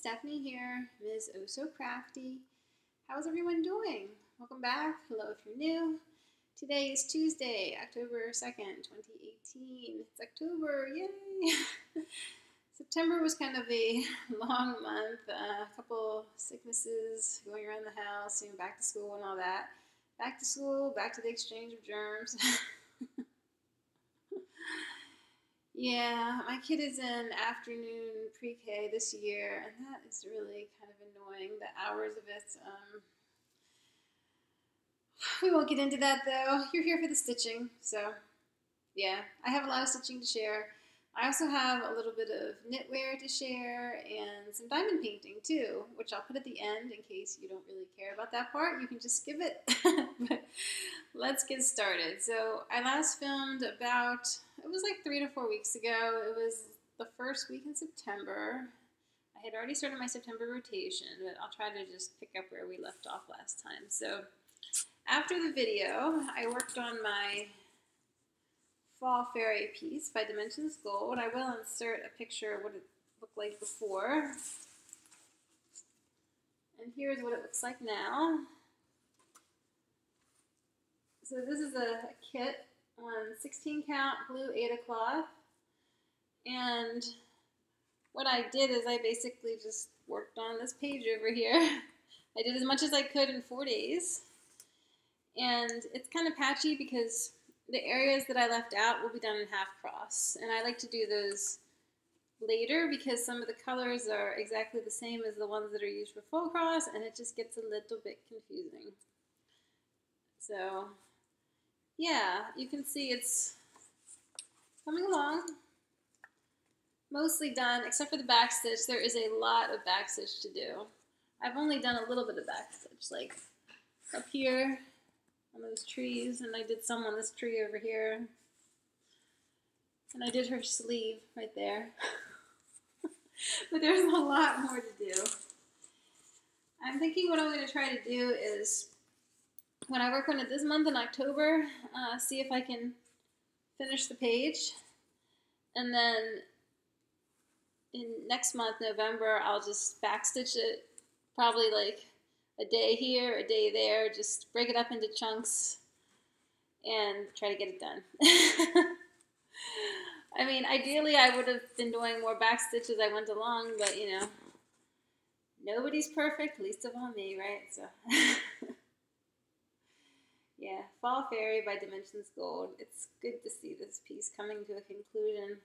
Stephanie here, Ms. Oh So Crafty. How's everyone doing? Welcome back. Hello if you're new. Today is Tuesday, October 2nd, 2018. It's October, yay! September was kind of a long month. A couple sicknesses going around the house, back to school and all that. Back to school, back to the exchange of germs. Yeah, my kid is in afternoon pre-K this year, and that is really kind of annoying, the hours of it. We won't get into that though. You're here for the stitching, so yeah, I have a lot of stitching to share. I also have a little bit of knitwear to share and some diamond painting too, which I'll put at the end in case you don't really care about that part. You can just skip it. But let's get started. So I last filmed about, it was like 3 to 4 weeks ago. It was the first week in September. I had already started my September rotation, but I'll try to just pick up where we left off last time. So after the video, I worked on my Fall Fairy piece by Dimensions Gold. I will insert a picture of what it looked like before. And here's what it looks like now. So this is a kit on 16 count blue Aida cloth. And what I did is I basically just worked on this page over here. I did as much as I could in 4 days. And it's kind of patchy because the areas that I left out will be done in half cross. And I like to do those later because some of the colors are exactly the same as the ones that are used for full cross, and it just gets a little bit confusing. So yeah, you can see it's coming along. Mostly done, except for the back stitch. There is a lot of back stitch to do. I've only done a little bit of back stitch, like up here on those trees, and I did some on this tree over here. And I did her sleeve right there. But there's a lot more to do. I'm thinking what I'm going to try to do is, when I work on it this month in October, see if I can finish the page. And then in next month, November, I'll just backstitch it, probably like a day here, a day there, just break it up into chunks and try to get it done. I mean, ideally I would have been doing more back stitch as I went along, but you know, nobody's perfect, least of all me, right? So yeah, Fall Fairy by Dimensions Gold. It's good to see this piece coming to a conclusion.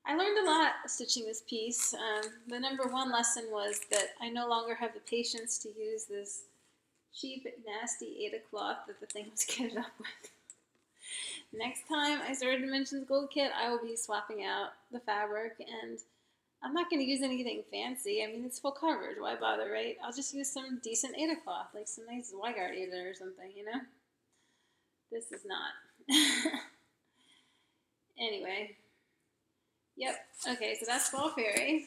I learned a lot stitching this piece. The number one lesson was that I no longer have the patience to use this cheap, nasty Aida cloth that the thing was kitted up with. Next time I start a Dimensions Gold kit, I will be swapping out the fabric, and I'm not going to use anything fancy. I mean, it's full coverage. Why bother, right? I'll just use some decent Aida cloth, like some nice Weigart Aida or something, you know? This is not. Anyway. Yep, okay, so that's Fall Fairy.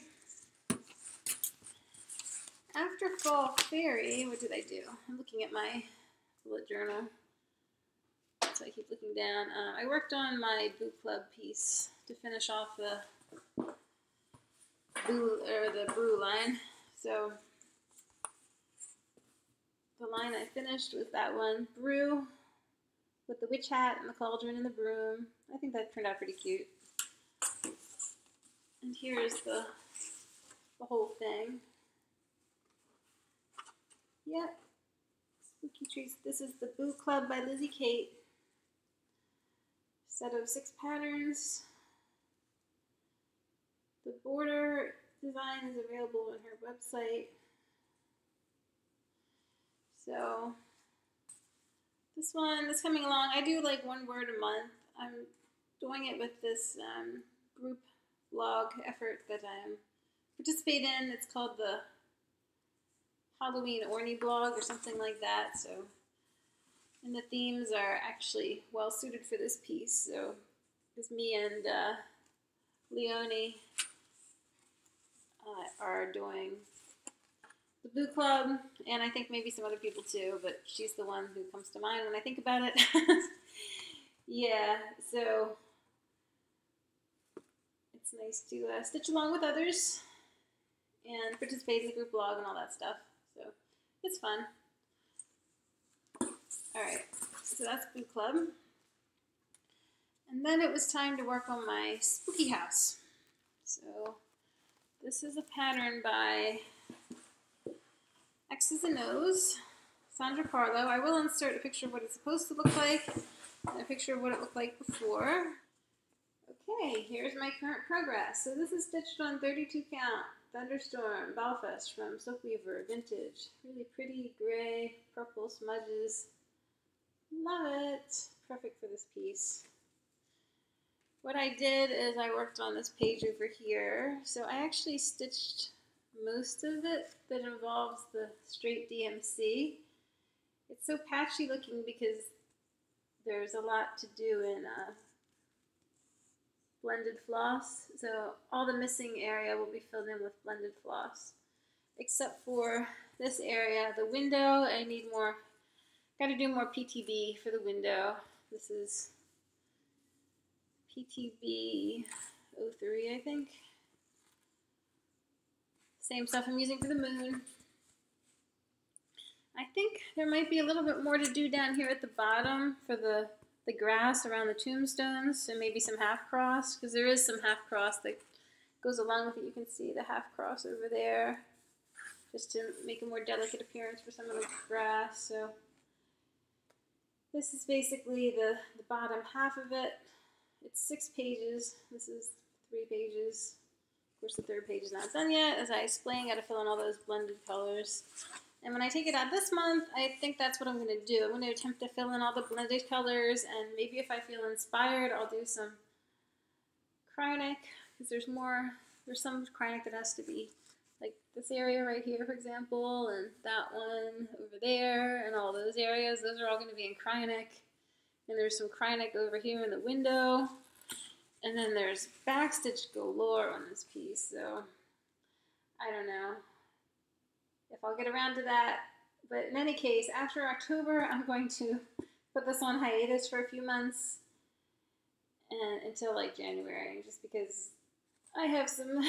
After Fall Fairy, what did I do? I'm looking at my bullet journal, so I keep looking down. I worked on my Boo Club piece to finish off the brew line. So the line I finished was that one, Brew, with the witch hat and the cauldron and the broom. I think that turned out pretty cute. And here's the whole thing. Yep. Spooky trees. This is the Boo Club by Lizzie Kate. Set of 6 patterns. The border design is available on her website. So this one is coming along. I do like 1 word a month. I'm doing it with this group blog effort that I participate in. It's called the Halloween Orny blog or something like that. So, and the themes are actually well suited for this piece. So, it's me and Leonie are doing the Boo Club, and I think maybe some other people too, but she's the one who comes to mind when I think about it. Yeah, so it's nice to stitch along with others and participate in the group blog and all that stuff. So it's fun. Alright, so that's book club. And then it was time to work on my spooky house. So this is a pattern by X's and O's, Sandra Carlo. I will insert a picture of what it's supposed to look like and a picture of what it looked like before. Okay, here's my current progress. So this is stitched on 32 count, Thunderstorm, Belfast from Silk Weaver, vintage. Really pretty gray, purple smudges. Love it. Perfect for this piece. What I did is I worked on this page over here. So I actually stitched most of it that involves the straight DMC. It's so patchy looking because there's a lot to do in blended floss. So all the missing area will be filled in with blended floss. Except for this area, the window, I need more, got to do more PTB for the window. This is PTB 03, I think. Same stuff I'm using for the moon. I think there might be a little bit more to do down here at the bottom for the grass around the tombstones, so maybe some half cross, because there is some half cross that goes along with it. You can see the half cross over there, just to make a more delicate appearance for some of the grass. So this is basically the bottom half of it. It's 6 pages. This is 3 pages. Of course, the 3rd page is not done yet. As I explained, got to fill in all those blended colors. And when I take it out this month, I think that's what I'm going to do. I'm going to attempt to fill in all the blended colors, and maybe if I feel inspired, I'll do some Krynic, because there's some Krynic that has to be, like this area right here, for example, and that one over there, and all those areas. Those are all going to be in Krynic. And there's some Krynic over here in the window. And then there's backstitch galore on this piece, so I don't know if I'll get around to that. But in any case, after October, I'm going to put this on hiatus for a few months and until like January, just because I have some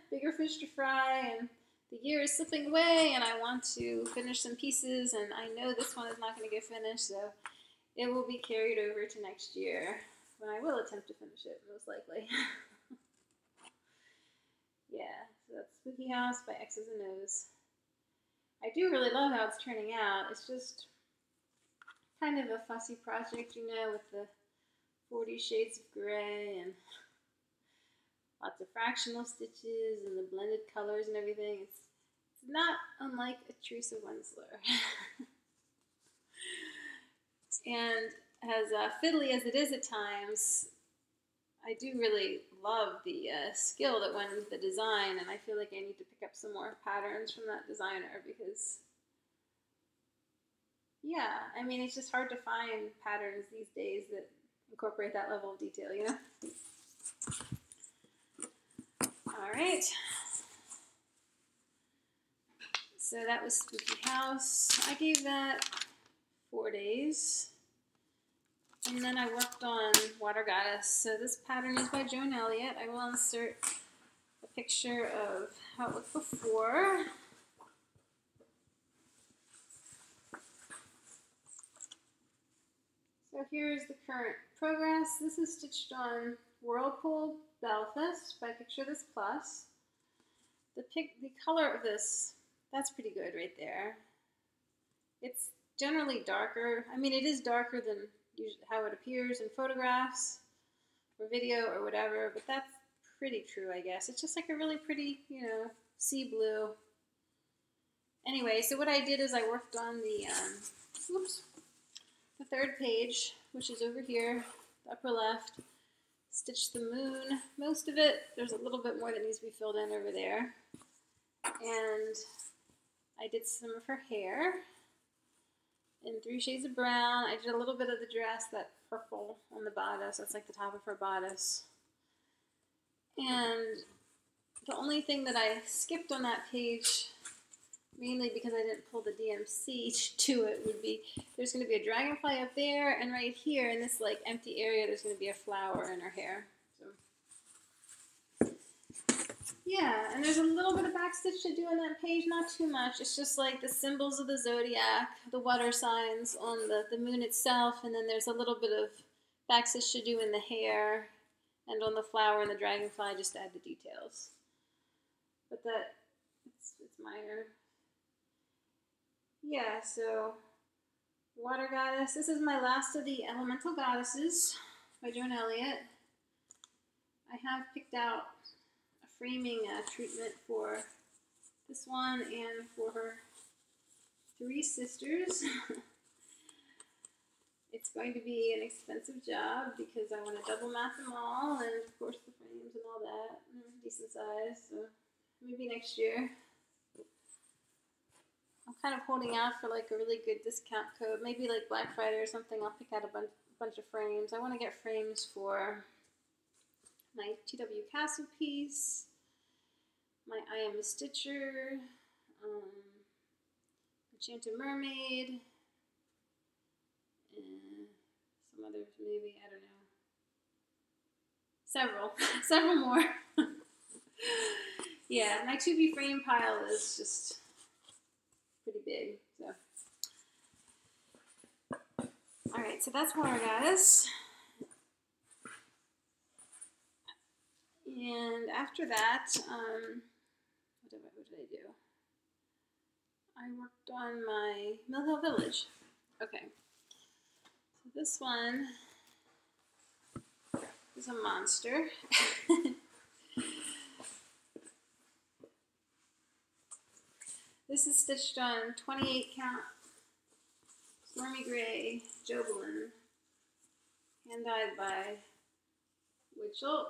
bigger fish to fry and the year is slipping away and I want to finish some pieces, and I know this one is not going to get finished, so it will be carried over to next year when I will attempt to finish it, most likely. Yeah, so that's Spooky House by X's and O's. I do really love how it's turning out. It's just kind of a fussy project, you know, with the 40 shades of gray and lots of fractional stitches and the blended colors and everything. It's not unlike a Teresa Winsler. And as fiddly as it is at times, I do really love the skill that went into the design, and I feel like I need to pick up some more patterns from that designer because, yeah, I mean, it's just hard to find patterns these days that incorporate that level of detail, you know? All right. So that was Spooky House. I gave that 4 days. And then I worked on Water Goddess. So this pattern is by Joan Elliott. I will insert a picture of how it looked before. So here's the current progress. This is stitched on Whirlpool Belfast by Picture This Plus. The color of this, that's pretty good right there. It's generally darker. I mean, it is darker than how it appears in photographs or video or whatever, but that's pretty true, I guess. It's just like a really pretty, you know, sea blue. Anyway, so what I did is I worked on the 3rd page, which is over here, the upper left. Stitched the moon, most of it. There's a little bit more that needs to be filled in over there. And I did some of her hair in 3 shades of brown. I did a little bit of the dress, that purple on the bodice. That's like the top of her bodice. And the only thing that I skipped on that page, mainly because I didn't pull the DMC to it, would be there's going to be a dragonfly up there, and right here in this like empty area there's going to be a flower in her hair. So Yeah, and there's a little bit of backstitch to do on that page, not too much. It's just like the symbols of the zodiac, the water signs on the moon itself, and then there's a little bit of backstitch to do in the hair and on the flower and the dragonfly, just to add the details. But it's minor. Yeah, so water goddess. This is my last of the elemental goddesses by Joan Elliott. I have picked out a framing treatment for this one and for her three sisters. It's going to be an expensive job because I want to double mat them all, and of course the frames and all that. They're decent size, so maybe next year. I'm kind of holding out for like a really good discount code, maybe like Black Friday or something. I'll pick out a bunch of frames. I want to get frames for my TW Castle piece, my I Am a Stitcher, Enchanted Mermaid, and some others maybe, I don't know. Several more. Yeah, my to be frame pile is just pretty big, so. Alright, so that's Water Goddess. And after that, what did I do? I worked on my Mill Hill Village. Okay. So this one is a monster. This is stitched on 28 count Stormy Gray Jobelin, hand dyed by Witchell.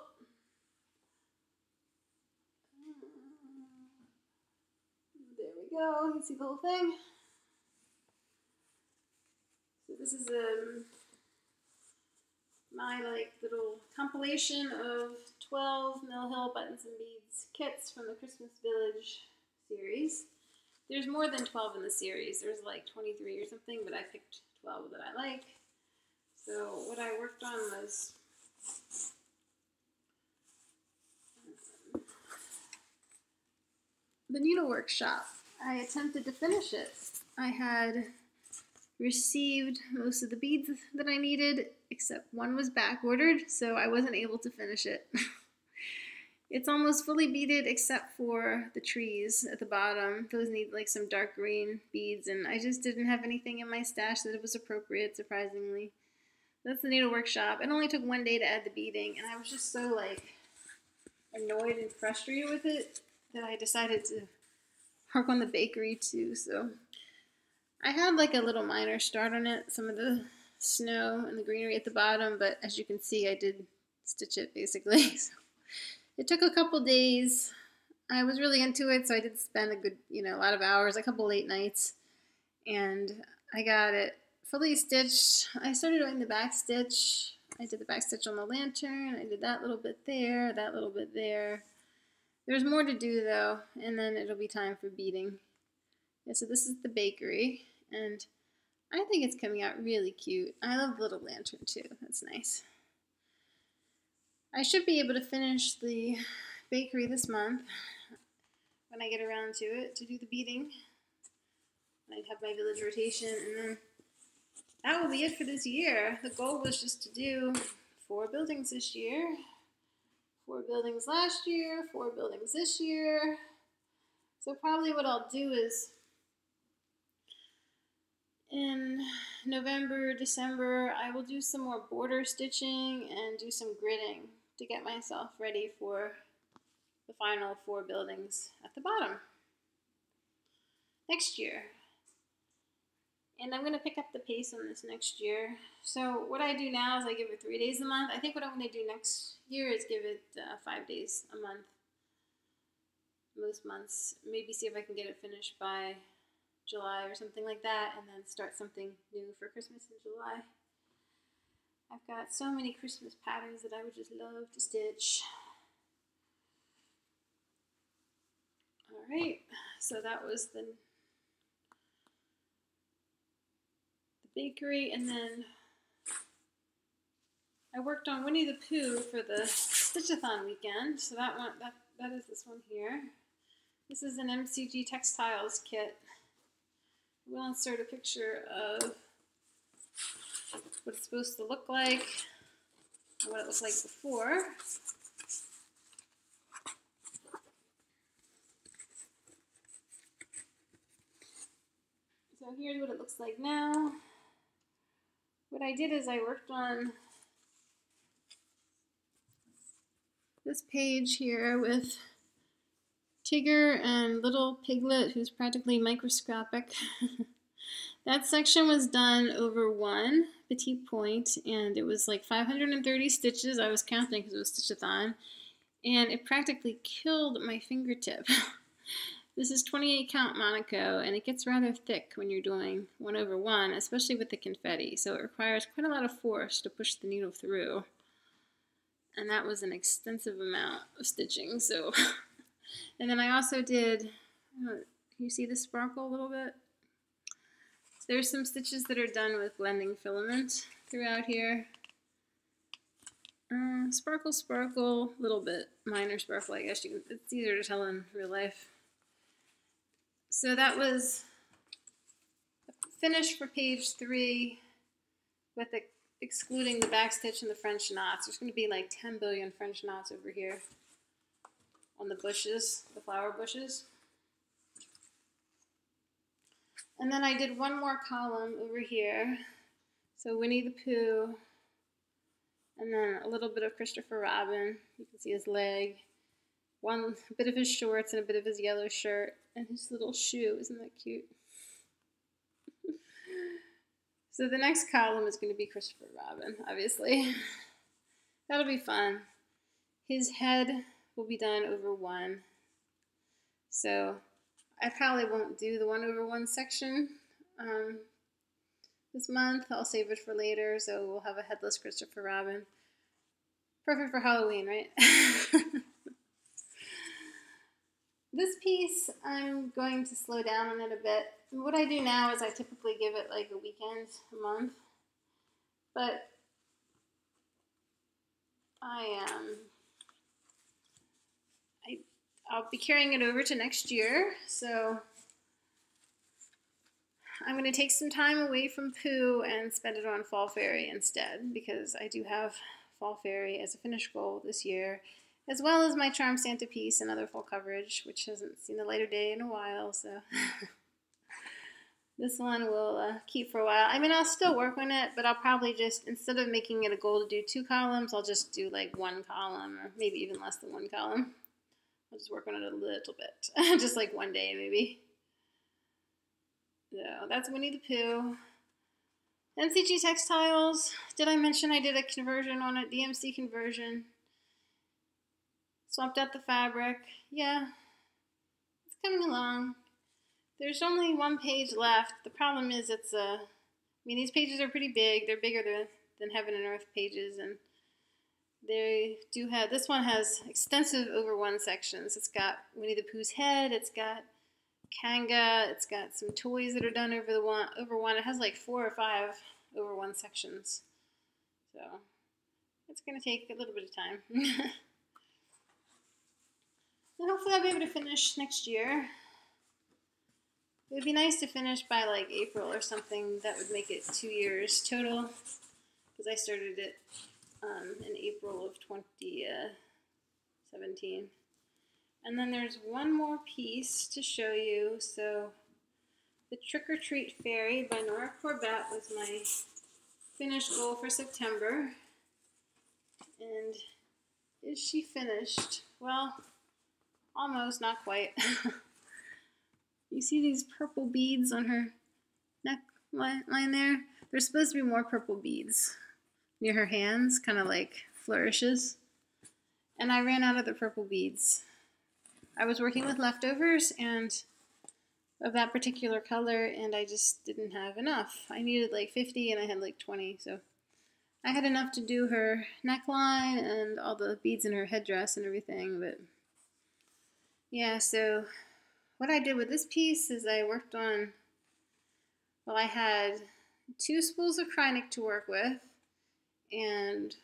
There we go. You can see the whole thing. So this is my like little compilation of 12 Mill Hill Buttons and Beads kits from the Christmas Village series. There's more than 12 in the series. There's like 23 or something, but I picked 12 that I like. So what I worked on was the needlework shop. I attempted to finish it. I had received most of the beads that I needed, except one was back ordered, so I wasn't able to finish it. It's almost fully beaded except for the trees at the bottom. Those need like some dark green beads, and I just didn't have anything in my stash that was appropriate, surprisingly. That's the needlework shop. It only took one day to add the beading, and I was just so like annoyed and frustrated with it that I decided to work on the bakery too. So I had like a little minor start on it, some of the snow and the greenery at the bottom, but as you can see, I did stitch it basically. So it took a couple days. I was really into it, so I did spend a good, a lot of hours, a couple late nights, and I got it fully stitched. I started doing the back stitch. I did the back stitch on the lantern. I did that little bit there, that little bit there. There's more to do though, and then it'll be time for beading. Yeah, so this is the bakery, and I think it's coming out really cute. I love the little lantern too. That's nice. I should be able to finish the bakery this month when I get around to it, to do the beading. I have my village rotation, and then that will be it for this year. The goal was just to do 4 buildings this year, 4 buildings last year, 4 buildings this year. So probably what I'll do is in November, December, I will do some more border stitching and do some gridding to get myself ready for the final 4 buildings at the bottom next year. And I'm going to pick up the pace on this next year. So what I do now is I give it 3 days a month. I think what I'm going to do next year is give it 5 days a month. Most months. Maybe see if I can get it finished by July or something like that, and then start something new for Christmas in July. I've got so many Christmas patterns that I would just love to stitch. Alright, so that was the bakery, and then I worked on Winnie the Pooh for the Stitchathon weekend, so that is this one here. This is an MCG Textiles kit. We'll insert a picture of what it's supposed to look like, and what it looked like before. So here's what it looks like now. What I did is I worked on this page here with Tigger and Little Piglet, who's practically microscopic. That section was done over one petite point, and it was like 530 stitches. I was counting because it was Stitchathon, and it practically killed my fingertip. This is 28 count Monaco, and it gets rather thick when you're doing 1 over 1, especially with the confetti, so it requires quite a lot of force to push the needle through. And that was an extensive amount of stitching. So, and then I also did, can you see the sparkle a little bit? There's some stitches that are done with blending filament throughout here. Sparkle, sparkle, a little bit minor sparkle, I guess. It's easier to tell in real life. So that was finished for page 3 with excluding the back stitch and the French knots. There's going to be like 10 billion French knots over here on the bushes, the flower bushes. And then I did one more column over here. So Winnie the Pooh, and then a little bit of Christopher Robin. You can see his leg, a bit of his shorts and a bit of his yellow shirt, and his little shoe. Isn't that cute? So the next column is going to be Christopher Robin, obviously. That'll be fun. His head will be done over 1. So I probably won't do the 1 over 1 section this month. I'll save it for later, so we'll have a headless Christopher Robin. Perfect for Halloween, right? This piece, I'm going to slow down on it a bit. What I do now is I typically give it like a weekend, a month, but I'll be carrying it over to next year, so I'm going to take some time away from Pooh and spend it on Fall Fairy instead, because I do have Fall Fairy as a finish goal this year, as well as my Charm Santa piece and other full coverage, which hasn't seen the light of day in a while, so this one will keep for a while. I mean, I'll still work on it, but I'll probably just, instead of making it a goal to do 2 columns, I'll just do like 1 column, or maybe even less than 1 column. I'll just work on it a little bit, just like one day maybe. So that's Winnie the Pooh. MCG Textiles, did I mention I did a conversion on it, DMC conversion? Swapped out the fabric. Yeah, it's coming along. There's only 1 page left. The problem is I mean, these pages are pretty big. They're bigger than Heaven and Earth pages, and they do have, this one has extensive over 1 sections. It's got Winnie the Pooh's head, it's got Kanga, it's got some toys that are done over 1. It has like 4 or 5 over 1 sections. So it's going to take a little bit of time. And hopefully I'll be able to finish next year. It would be nice to finish by like April or something. That would make it 2 years total, because I started it in April of 2017. And then there's one more piece to show you. So the Trick or Treat Fairy by Nora Corbett was my finish goal for September. And is she finished? Well, almost, not quite. You see these purple beads on her neckline there? There's supposed to be more purple beads near her hands, kind of like flourishes. And I ran out of the purple beads. I was working with leftovers and of that particular color, and I just didn't have enough. I needed like 50 and I had like 20, so I had enough to do her neckline and all the beads in her headdress and everything, but yeah, so what I did with this piece is I worked on, well, I had 2 spools of Krynic to work with, and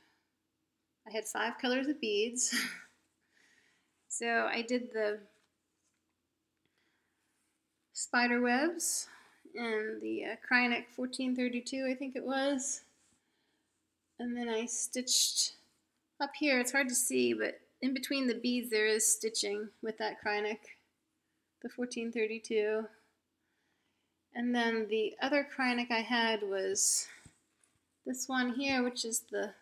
I had 5 colors of beads. So I did the spider webs and the Kryonic 1432, I think it was. And then I stitched up here. It's hard to see, but in between the beads there is stitching with that Kryonic, the 1432. And then the other Kryonic I had was this one here, which is the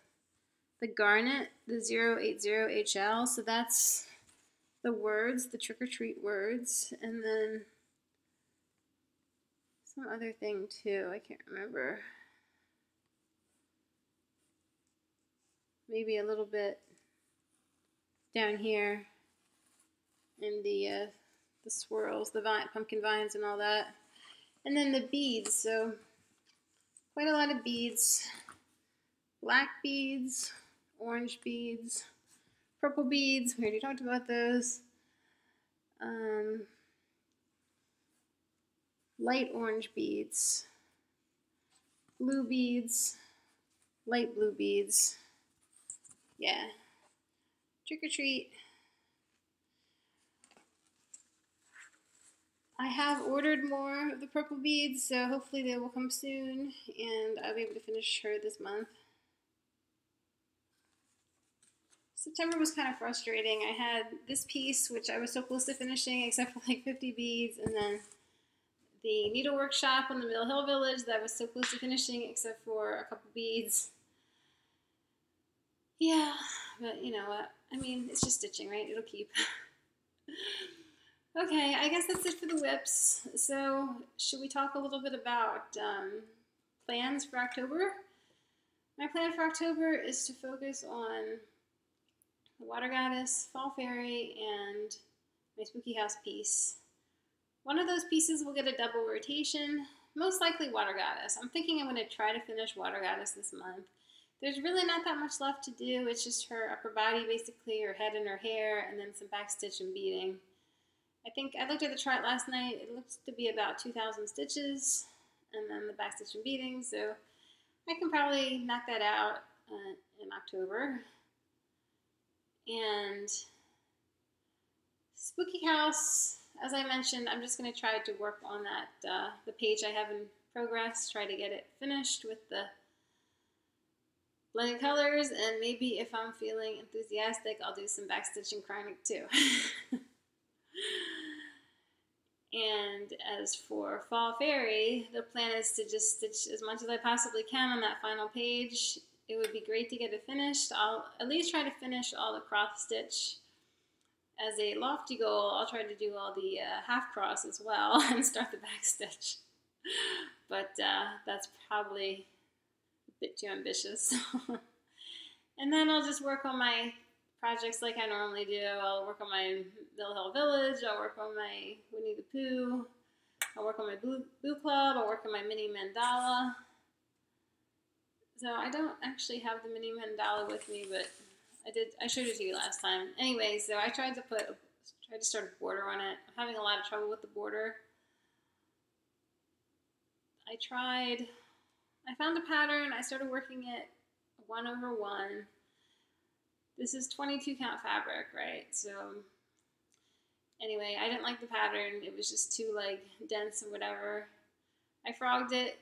garnet, the 080HL. So that's the words, the trick or treat words, and then some other thing too, I can't remember. Maybe a little bit down here in the swirls, the pumpkin vines and all that. And then the beads, so quite a lot of beads. Black beads, orange beads, purple beads, we already talked about those. Light orange beads, blue beads, light blue beads. Yeah, trick or treat. I have ordered more of the purple beads, so hopefully they will come soon and I'll be able to finish her this month. September was kind of frustrating. I had this piece, which I was so close to finishing, except for like 50 beads, and then the needle workshop on the Middle Hill Village that I was so close to finishing, except for a couple beads. Yeah, but you know what? I mean, it's just stitching, right? It'll keep. Okay, I guess that's it for the whips. So, should we talk a little bit about plans for October? My plan for October is to focus on the Water Goddess, Fall Fairy, and my Spooky House piece. One of those pieces will get a double rotation, most likely Water Goddess. I'm thinking I'm going to try to finish Water Goddess this month. There's really not that much left to do. It's just her upper body, basically, her head and her hair, and then some backstitch and beading. I think I looked at the chart last night. It looks to be about 2,000 stitches, and then the backstitch and beading, so I can probably knock that out in October. And Spooky House, as I mentioned, I'm just going to try to work on that, the page I have in progress, try to get it finished with the blended colors, and maybe if I'm feeling enthusiastic, I'll do some backstitch and Kryonic too. And as for Fall Fairy, the plan is to just stitch as much as I possibly can on that final page. It would be great to get it finished. I'll at least try to finish all the cross stitch. As a lofty goal, I'll try to do all the half cross as well and start the back stitch. But that's probably a bit too ambitious. And then I'll just work on my projects like I normally do. I'll work on my Middle Hill Village, I'll work on my Winnie the Pooh, I'll work on my Boo Club, I'll work on my mini mandala. So I don't actually have the mini mandala with me, but I showed it to you last time. Anyway, so I tried to start a border on it. I'm having a lot of trouble with the border. I found a pattern, I started working it 1/1. This is 22 count fabric, right? So anyway, I didn't like the pattern. It was just too like dense or whatever. I frogged it.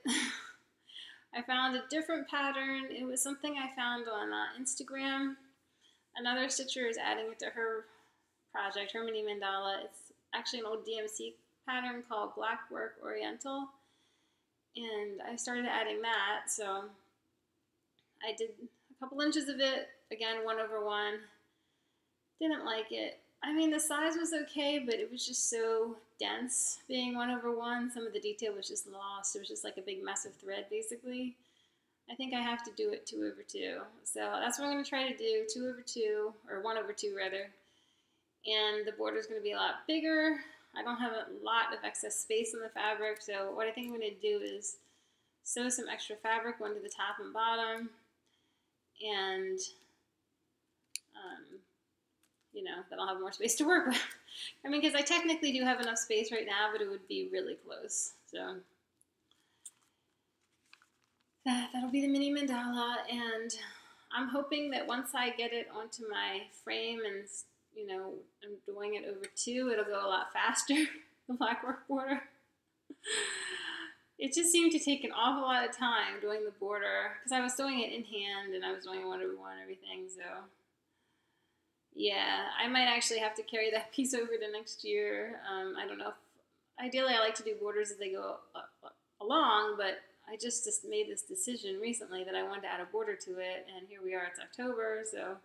I found a different pattern. It was something I found on Instagram. Another stitcher is adding it to her project, her mini mandala. It's actually an old DMC pattern called Blackwork Oriental. And I started adding that, so I did a couple inches of it, again 1/1. Didn't like it. I mean, the size was okay, but it was just so dense being 1/1. Some of the detail was just lost. It was just like a big mess of thread, basically. I think I have to do it 2/2. So that's what I'm going to try to do, 2/2, or 1/2 rather. And the border is going to be a lot bigger. I don't have a lot of excess space on the fabric, so what I think I'm going to do is sew some extra fabric onto the top and bottom, and you know, then I'll have more space to work with. I mean, because I technically do have enough space right now, but it would be really close. So that'll be the mini mandala, and I'm hoping that once I get it onto my frame and, you know, I'm doing it over 2, it'll go a lot faster, the blackwork border. It just seemed to take an awful lot of time doing the border because I was doing it in hand and I was doing 1/1 everything, so yeah, I might actually have to carry that piece over to next year. I don't know if, ideally I like to do borders as they go along, but I just made this decision recently that I wanted to add a border to it, and here we are, it's October, so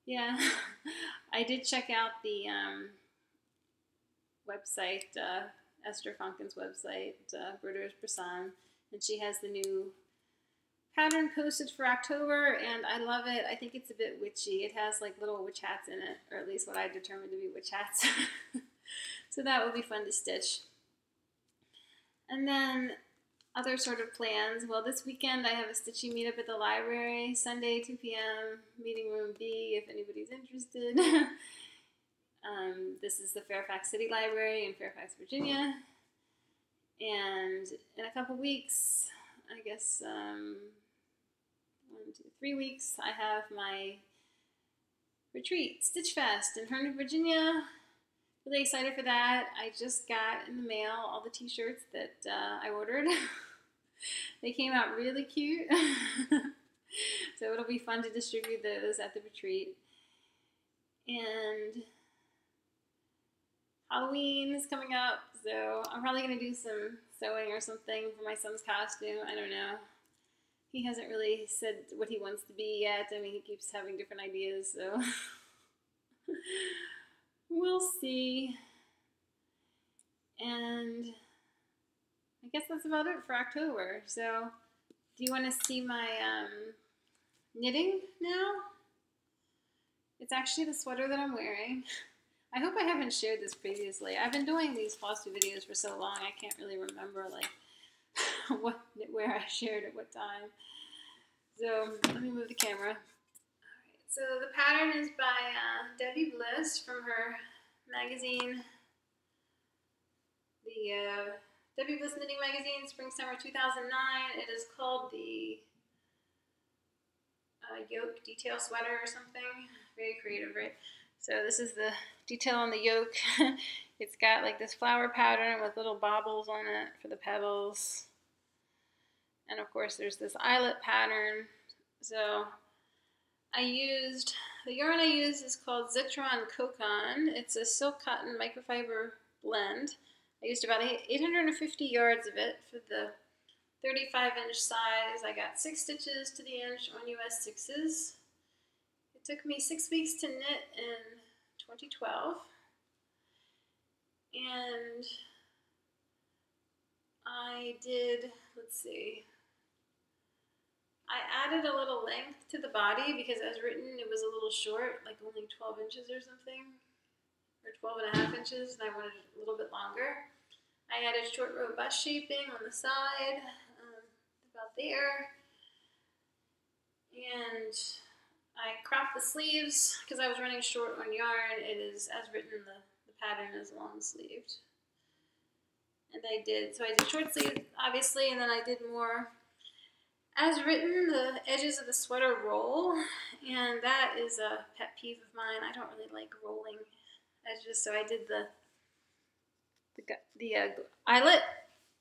yeah. I did check out the website, Esther Funken's website, Brooders Brisson, and she has the new pattern posted for October, and I love it. I think it's a bit witchy. It has like little witch hats in it, or at least what I determined to be witch hats. So that will be fun to stitch. And then other sort of plans. Well, this weekend I have a stitching meetup at the library, Sunday, 2 p.m., meeting room B, if anybody's interested. This is the Fairfax City Library in Fairfax, Virginia. And in a couple weeks, I guess 1, 2, 3 weeks, I have my retreat, Stitch Fest in Herndon, Virginia. Really excited for that. I just got in the mail all the t-shirts that I ordered. They came out really cute. So it'll be fun to distribute those at the retreat. And Halloween is coming up, so I'm probably going to do some sewing or something for my son's costume. I don't know. He hasn't really said what he wants to be yet. I mean, he keeps having different ideas, so we'll see. And I guess that's about it for October. So do you want to see my knitting now? It's actually the sweater that I'm wearing. I hope I haven't shared this previously. I've been doing these Flosstube videos for so long, I can't really remember like where I shared at what time. So let me move the camera. Alright, so the pattern is by Debbie Bliss from her magazine, the Debbie Bliss Knitting Magazine, Spring Summer 2009. It is called the Yoke Detail Sweater or something. Very creative, right? So this is the detail on the yoke. It's got like this flower pattern with little baubles on it for the petals. And of course there's this eyelet pattern. So the yarn I used is called Zitron Cocon. It's a silk cotton microfiber blend. I used about 850 yards of it for the 35-inch size. I got 6 stitches to the inch on US 6s. It took me 6 weeks to knit in 2012. And I did, let's see, I added a little length to the body because as written it was a little short, like only 12 inches or something, or 12.5 inches, and I wanted it a little bit longer. I added short row bust shaping on the side, about there, and I cropped the sleeves because I was running short on yarn. It is, as written, the pattern is long sleeved. And I did short sleeve, obviously, and then I did more as written, the edges of the sweater roll, and that is a pet peeve of mine. I don't really like rolling edges, so I did the eyelet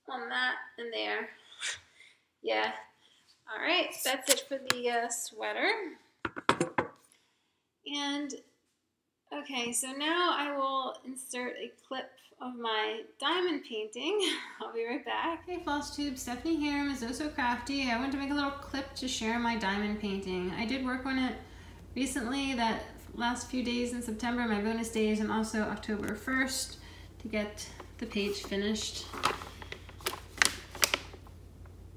on that and there. Yeah. All right, that's it for the sweater. And okay, so now I will insert a clip of my diamond painting. I'll be right back. Hey Flosstube, Stephanie here, Ms. Oh So Crafty. I wanted to make a little clip to share my diamond painting. I did work on it recently, that last few days in September, my bonus days, and also October 1st to get the page finished.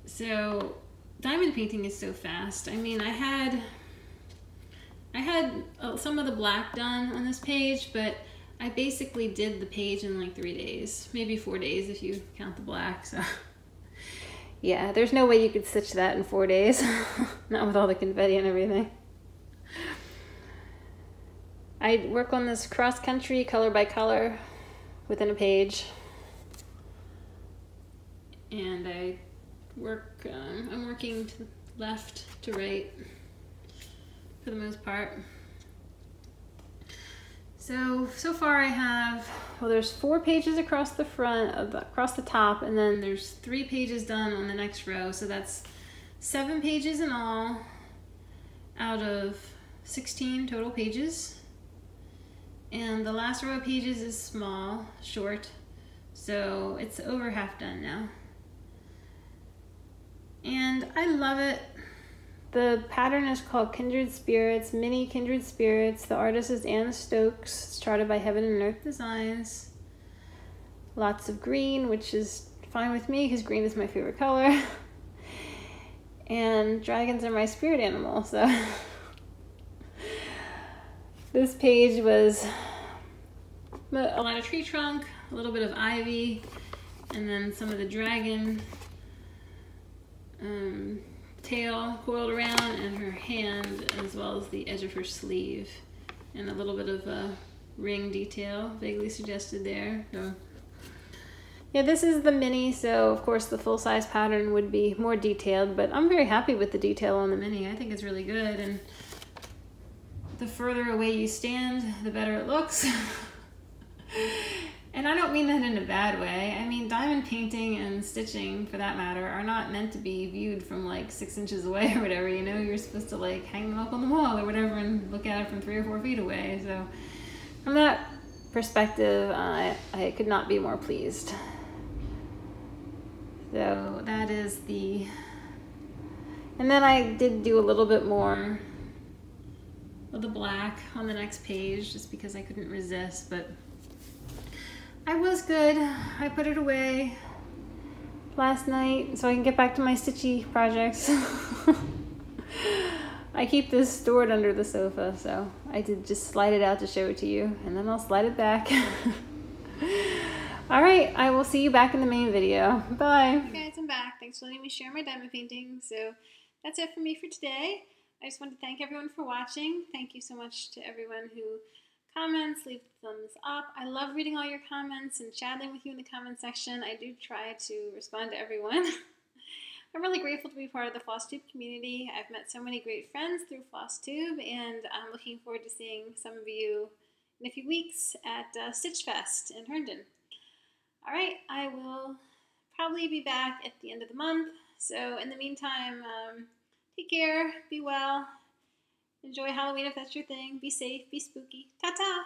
So diamond painting is so fast. I mean, I had some of the black done on this page, but I basically did the page in like 3 days, maybe 4 days if you count the black. So yeah, there's no way you could stitch that in 4 days, not with all the confetti and everything. I work on this cross-country color by color within a page, and I work, I'm working left to right. for the most part. So far I have, well, there's 4 pages across the front, across the top, and then there's 3 pages done on the next row. So that's 7 pages in all out of 16 total pages. And the last row of pages is small, short, so it's over half done now. And I love it. The pattern is called Kindred Spirits, Mini Kindred Spirits. The artist is Anna Stokes. It's charted by Heaven and Earth Designs. Lots of green, which is fine with me because green is my favorite color. And dragons are my spirit animal, so. This page was a lot of tree trunk, a little bit of ivy, and then some of the dragon tail coiled around, and her hand, as well as the edge of her sleeve, and a little bit of a ring detail vaguely suggested there. So yeah, this is the mini, so of course the full-size pattern would be more detailed, but I'm very happy with the detail on the mini. I think it's really good, and the further away you stand, the better it looks. And I don't mean that in a bad way. I mean, diamond painting and stitching, for that matter, are not meant to be viewed from like 6 inches away or whatever, you know? You're supposed to like hang them up on the wall or whatever and look at it from 3 or 4 feet away. So from that perspective, I could not be more pleased. So that is the, and then I did do a little bit more of the black on the next page just because I couldn't resist, but I was good. I put it away last night so I can get back to my stitchy projects. I keep this stored under the sofa, so I did just slide it out to show it to you, and then I'll slide it back. All right, I will see you back in the main video. Bye. Hey guys, I'm back. Thanks for letting me share my diamond painting. So that's it for me for today. I just want to thank everyone for watching. Thank you so much to everyone who comments, leave thumbs up. I love reading all your comments and chatting with you in the comment section. I do try to respond to everyone. I'm really grateful to be part of the Flosstube community. I've met so many great friends through Flosstube, and I'm looking forward to seeing some of you in a few weeks at Stitch Fest in Herndon. All right, I will probably be back at the end of the month. So in the meantime, take care, be well. Enjoy Halloween if that's your thing. Be safe, be spooky. Ta-ta!